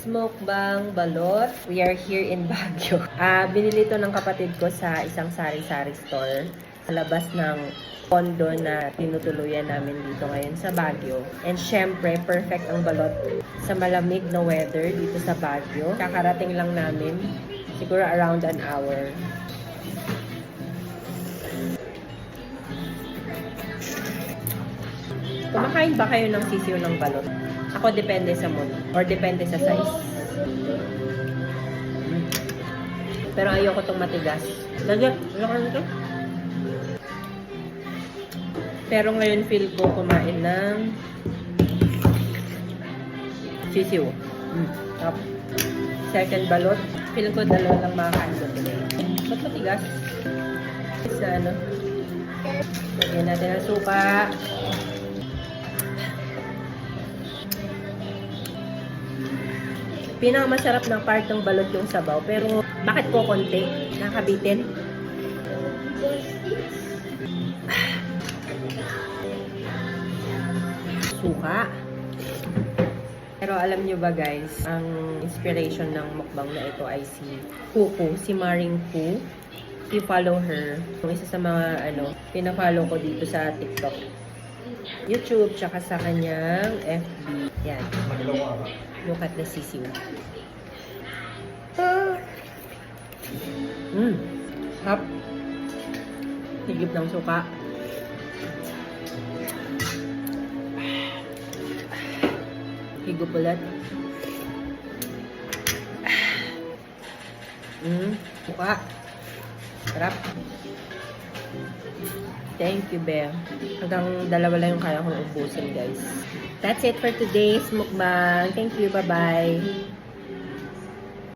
Smokebang balot. We are here in Baguio. Binili to ng kapatid ko sa isang sari-sari store sa labas ng condo na tinutuluyan namin dito ngayon sa Baguio. And syempre, perfect ang balot sa malamig na weather dito sa Baguio. Kakarating lang namin, siguro around an hour. Kumakain ba kayo ng sisiw ng balot? Ako depende sa mood or depende sa size. Pero ayoko tong matigas. Lagyan, ano to? Pero ngayon feel ko kumain ng sisiw. Second balot. Feel ko dalawa lang makakain ko today. Ba't matigas? Sa ano? Lagyan natin ang suka. Pinakamasarap ng part ng balot yung sabaw. Pero, bakit ko konti? Nakabitin? Suka. Pero alam nyo ba guys, ang inspiration ng mukbang na ito ay si Kuku, si Maring Ku. You follow her. Yung isa sa mga pina-follow ko dito sa TikTok, YouTube, tsaka sa kanyang FB. Yan. Look at the sisiw. Hap. Higip ng suka. Higup ulit. Suka. Sarap. Thank you, Bea. Hanggang dalawa lang yung kaya kong ubusin, guys. That's it for today's mukbang. Thank you. Bye-bye.